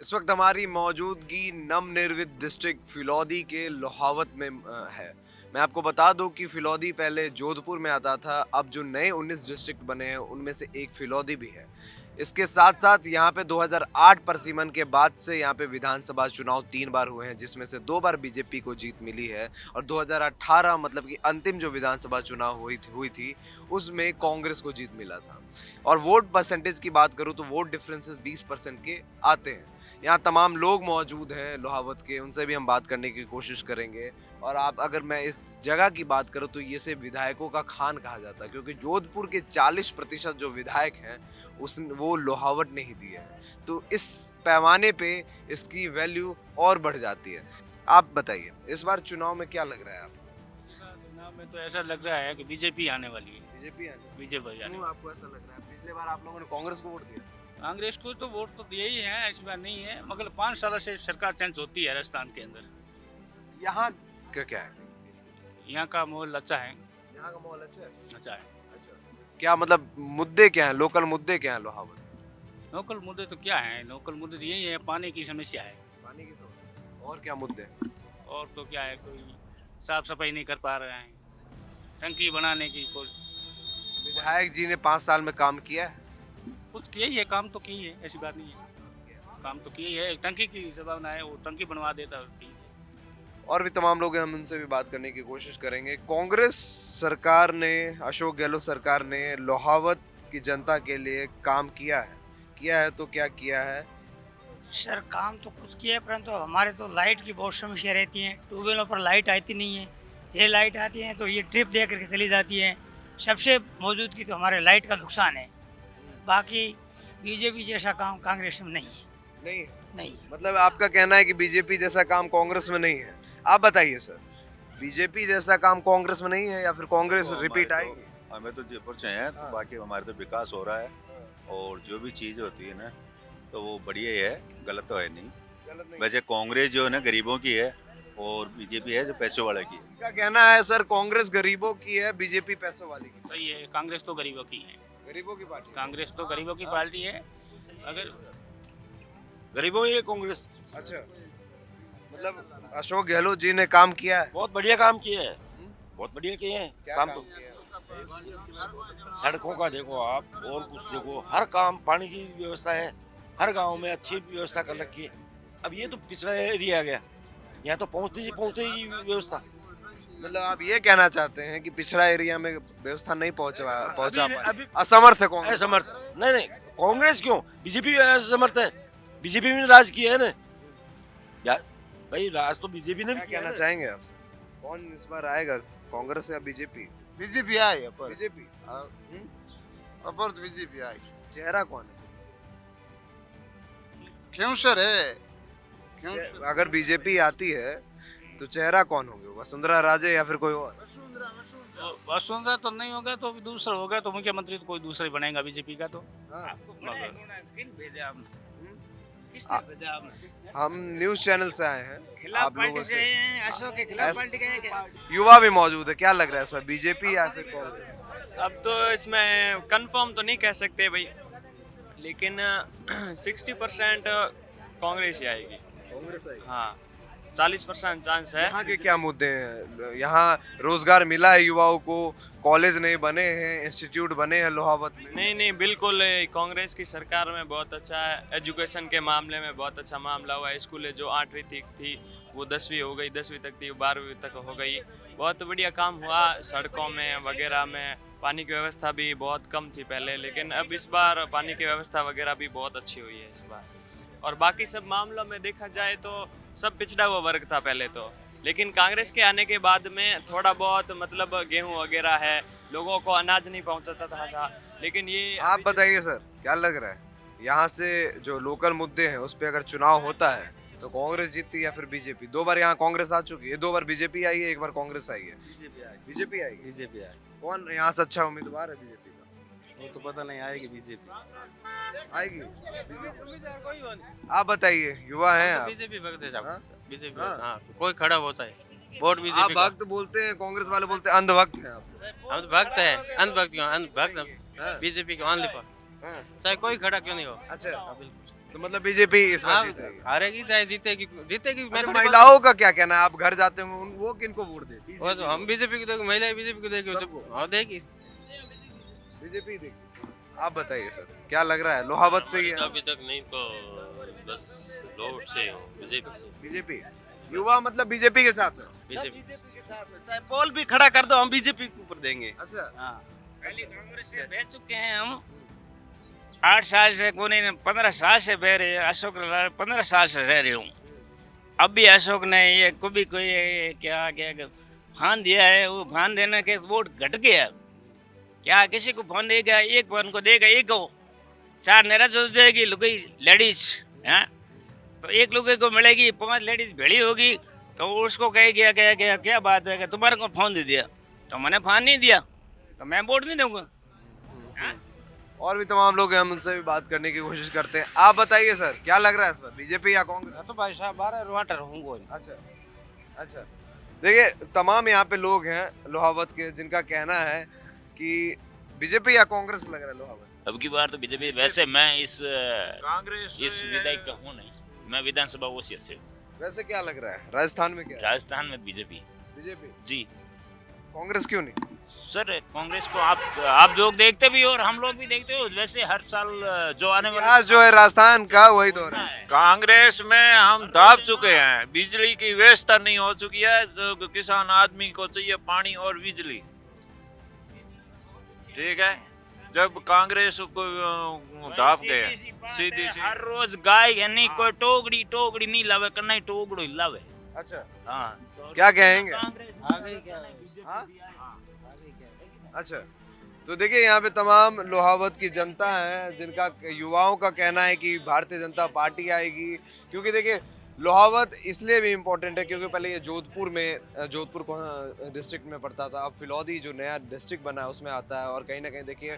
इस वक्त हमारी मौजूदगी नवनिर्मित डिस्ट्रिक्ट फिलौदी के लोहावत में है। मैं आपको बता दूं कि फिलौदी पहले जोधपुर में आता था। अब जो नए 19 डिस्ट्रिक्ट बने हैं उनमें से एक फिलौदी भी है। इसके साथ साथ यहाँ पे 2008 परसिमन के बाद से यहाँ पे विधानसभा चुनाव 3 बार हुए हैं, जिसमें से 2 बार बीजेपी को जीत मिली है। और 2018 मतलब कि अंतिम जो विधानसभा चुनाव हुई थी उसमें कांग्रेस को जीत मिला था। और वोट परसेंटेज की बात करूँ तो वोट डिफरेंसेस 20% के आते हैं। यहाँ तमाम लोग मौजूद हैं लोहावत के, उनसे भी हम बात करने की कोशिश करेंगे। और आप अगर मैं इस जगह की बात करूँ तो ये से विधायकों का खान कहा जाता है, क्योंकि जोधपुर के 40% जो विधायक हैं वो लोहावट ने ही दिए हैं। तो इस पैमाने पे इसकी वैल्यू और बढ़ जाती है। आप बताइए इस बार चुनाव में क्या लग रहा है आपको? चुनाव में तो ऐसा लग रहा है कि बीजेपी आने वाली है। बीजेपी आने? बीजेपी आने क्यों आपको ऐसा लग रहा है? पिछले बार आप लोगों ने कांग्रेस को वोट दिया। कांग्रेस को तो वोट तो यही है, इस बार नहीं है, मगर 5 साल से सरकार चेंज होती है राजस्थान के अंदर। यहाँ क्या है? यहाँ का माहौल अच्छा है। यहाँ का माहौल अच्छा है। अच्छा है। अच्छा, क्या मतलब मुद्दे क्या हैं, लोकल मुद्दे क्या हैं लोहावत? लोकल मुद्दे तो क्या है, लोकल मुद्दे तो यही है, पानी की समस्या है। पानी की समस्या और क्या मुद्दे? और तो क्या है, कोई साफ सफाई नहीं कर पा रहे हैं, टंकी बनाने की कोई विधायक जी ने 5 साल में काम किया है? कुछ किया ही है, काम तो की है, ऐसी बात नहीं है, काम तो किया है। टंकी की संभावना है, वो टंकी बनवा देता है। और भी तमाम लोग हैं, हम उनसे भी बात करने की कोशिश करेंगे। कांग्रेस सरकार ने, अशोक गहलोत सरकार ने लोहावत की जनता के लिए काम किया है तो क्या किया है? सर काम तो कुछ किया है, परंतु हमारे तो लाइट की बहुत समस्या रहती है। ट्यूबवेलों पर लाइट आती नहीं है, ये लाइट आती है तो ये ट्रिप दे करके चली जाती है। सबसे मौजूदगी तो हमारे लाइट का नुकसान है। बाकी बीजेपी जैसा काम कांग्रेस में नहीं है। नहीं नहीं मतलब आपका कहना है कि बीजेपी जैसा काम कांग्रेस में नहीं है। आप बताइए सर, बीजेपी जैसा काम कांग्रेस में नहीं है या फिर कांग्रेस तो रिपीट हमारे आएगी? हमें तो जयपुर से हैं, तो हाँ। बाकी हमारे तो विकास हो रहा है। और जो भी चीज़ होती है ना तो वो बढ़िया ही है, गलत तो है नहीं। गलत नहीं। वैसे कांग्रेस जो है ना गरीबों की है और बीजेपी है जो पैसों वाले की है। क्या कहना है सर, कांग्रेस गरीबों की है, बीजेपी पैसों वाली की? सही है, कांग्रेस तो गरीबों की है। गरीबों की पार्टी। कांग्रेस तो गरीबों की पार्टी है। अगर गरीबों ही है कांग्रेस। अच्छा, मतलब अशोक गहलोत जी ने काम किया है। बहुत बढ़िया काम किए हैं, बहुत बढ़िया किए हैं क्या काम काम तो। किया है? सड़कों का देखो आप, और कुछ देखो, हर काम, पानी की व्यवस्था है, हर गांव में अच्छी व्यवस्था कर रखी है। अब ये तो पिछड़ा एरिया आ गया, यहाँ तो पहुँचते ही व्यवस्था। मतलब आप ये कहना चाहते हैं कि पिछड़ा एरिया में व्यवस्था नहीं पहुंचा अभी- पाई, अभी- असमर्थ है कांग्रेस? असमर्थ नहीं, कांग्रेस क्यों, बीजेपी असमर्थ है। बीजेपी ने राज किया है ना यार, भाई राज तो बीजेपी ने भी क्या किया कहना है ना। चाहेंगे आप? कौन इस बार आएगा, कांग्रेस या बीजेपी? बीजेपी आई अपर बीजेपी। अपर तो बीजेपी आई। चेहरा कौन है? क्यों सर है क्यों अगर बीजेपी आती है तो चेहरा कौन होंगे, वसुंधरा राजे या फिर कोई और? वसुंधरा तो नहीं होगा तो दूसरा होगा, तो मुख्यमंत्री तो कोई दूसरा ही बनेगा बीजेपी का। तो हाँ। किसने भेजा आपने? हम न्यूज चैनल से आए हैं, खिलाफ आप लोगों पार्टी से। गए हैं, अशोक के खिलाफ ऐस- पार्टी गए हैं क्या? युवा भी मौजूद है, क्या लग रहा है इसमें, बीजेपी या फिर कांग्रेस? अब तो इसमें कंफर्म तो नहीं कह सकते भाई, लेकिन 60% कांग्रेस ही आएगी। कांग्रेस आएगी। हाँ, 40% चांस है। यहाँ के क्या मुद्दे हैं? यहाँ रोजगार मिला है युवाओं को, कॉलेज नहीं बने हैं, इंस्टीट्यूट बने हैं लोहावत में। नहीं नहीं, बिल्कुल कांग्रेस की सरकार में बहुत अच्छा है। एजुकेशन के मामले में बहुत अच्छा मामला हुआ है। स्कूलें जो 8वीं तक थी वो 10वीं हो गई, 10वीं तक थी 12वीं तक हो गई। बहुत बढ़िया काम हुआ सड़कों में वगैरह में। पानी की व्यवस्था भी बहुत कम थी पहले, लेकिन अब इस बार पानी की व्यवस्था वगैरह भी बहुत अच्छी हुई है इस बार। और बाकी सब मामलों में देखा जाए तो सब पिछड़ा हुआ वर्ग था पहले तो, लेकिन कांग्रेस के आने के बाद में थोड़ा बहुत मतलब गेहूं वगैरह है, लोगों को अनाज नहीं पहुंचाता था, लेकिन ये आप बताइए सर, क्या लग रहा है यहाँ से जो लोकल मुद्दे हैं उस पे अगर चुनाव होता है तो कांग्रेस जीतती या फिर बीजेपी? 2 बार यहाँ कांग्रेस आ चुकी है, 2 बार बीजेपी आई है, 1 बार कांग्रेस आई है। बीजेपी आएगी। बीजेपी आई। कौन यहाँ से अच्छा उम्मीदवार है बीजेपी का? वो तो पता नहीं आएगी बीजेपी। आएगी। आप बताइए, युवा हैं आप। बीजेपी भक्त है हाँ? बीजेपी। हाँ। हाँ, कोई खड़ा हो चाहे वोट आप बीजेपी का। भक्त बोलते हैं, कांग्रेस वाले बोलते हैं अंधभक्त हैं आप। हम तो भक्त है, अंधभक्त क्यों, अंधभक्त हाँ। बीजेपी के ऑनली पर, हाँ। चाहे कोई खड़ा क्यों नहीं हो। अच्छा, बिल्कुल। तो मतलब बीजेपी इस बार हाँ, जीतेगी। हारेगी चाहे जीतेगी जीतेगी। मैं अच्छा, थोड़ी महिलाओं का क्या कहना है? आप घर जाते हो वो किनको वोट देती? वो तो हम बीजेपी को देंगे, महिलाएं बीजेपी को देगी और देगी। बीजेपी देखी। आप बताइए सर, क्या लग रहा है? लोहावत से ही है? अभी तक नहीं तो बस लोट से हो बीजेपी से। बीजेपी युवा मतलब बीजेपी के साथ है। बीजेपी के साथ में चाहे पोल भी खड़ा कर दो हम बीजेपी के ऊपर देंगे। अच्छा, हाँ पहले कांग्रेस से बह चुके हैं हम 8 साल से, कोने 15 साल से बह रहे हैं। अशोक लाल 15 साल से रह रहे हूँ। अब भी अशोक ने ये कभी कोई क्या क्या फान दिया है, वो फान देने के वोट घट गया। क्या किसी को फान देगा? एक फान को देगा, एक को 4 नाराज हो जाएगी लुगाई लेडीज हैं, तो एक लुगाई को मिलेगी, 5 लेडीज भेड़ी होगी, तो उसको कहेगी क्या क्या क्या बात है कि तुम्हारे को फोन दे दिया, तो मैंने फान नहीं दिया तो मैं वोट नहीं दूंगा। और भी तमाम लोग हैं, हम उनसे भी बात करने की कोशिश करते हैं। आप बताइए सर, क्या लग रहा है इस बार, बीजेपी या कांग्रेस? तो भाई साहब 12 रुआटर हूँ। अच्छा अच्छा, देखिए तमाम यहाँ पे लोग हैं लोहावत के जिनका कहना है कि बीजेपी या कांग्रेस लग रहा है लोहावत। अब की बार तो बीजेपी। वैसे मैं इस कांग्रेस विधायक का हूँ नहीं, मैं विधानसभा ओसियत से हूँ। वैसे क्या लग रहा है राजस्थान में? क्या राजस्थान में बीजेपी। बीजेपी? जी कांग्रेस क्यों नहीं? सर, कांग्रेस को आप लोग देखते भी हो और हम लोग भी देखते हो। वैसे हर साल जो आने वाला आज जो है राजस्थान का वही दौर है। कांग्रेस में हम दाब चुके हैं। बिजली की व्यवस्था नहीं हो चुकी है, तो किसान आदमी को चाहिए पानी और बिजली। ठीक है, जब कांग्रेस को दाब गए सीधी सी हर रोज गाय यानी कोई टोकड़ी नहीं लावे, कन्ना टोकड़ो ही लावे। अच्छा, हाँ, क्या कहेंगे? आगे क्या हाँ? अच्छा, तो देखिए यहाँ पे तमाम लोहावत की जनता है जिनका युवाओं का कहना है कि भारतीय जनता पार्टी आएगी। क्योंकि देखिए लोहावत इसलिए भी इम्पोर्टेंट है क्योंकि पहले ये जोधपुर डिस्ट्रिक्ट में पड़ता था। अब फिलौदी जो नया डिस्ट्रिक्ट बना है उसमें आता है। और कहीं ना कहीं देखिए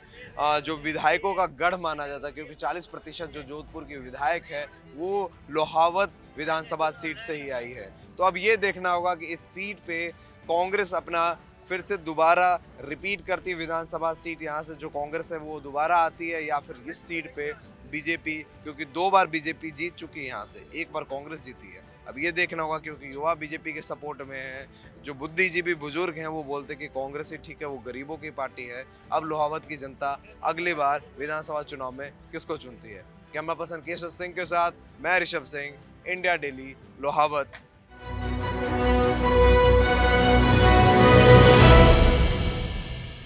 जो विधायकों का गढ़ माना जाता है, क्योंकि 40% जो जोधपुर की विधायक है वो लोहावत विधानसभा सीट से ही आई है। तो अब ये देखना होगा कि इस सीट पे कांग्रेस अपना फिर से दोबारा रिपीट करती है विधानसभा सीट, यहाँ से जो कांग्रेस है वो दोबारा आती है, या फिर इस सीट पे बीजेपी, क्योंकि 2 बार बीजेपी जीत चुकी है यहाँ से, 1 बार कांग्रेस जीती है। अब ये देखना होगा क्योंकि युवा बीजेपी के सपोर्ट में है। जो बुद्धिजीवी बुजुर्ग हैं वो बोलते कि कांग्रेस ही ठीक है, वो गरीबों की पार्टी है। अब लोहावत की जनता अगली बार विधानसभा चुनाव में किसको चुनती है। कैमरा पर्सन केशव सिंह के साथ मैं ऋषभ सिंह, इंडिया डेली, लोहावत।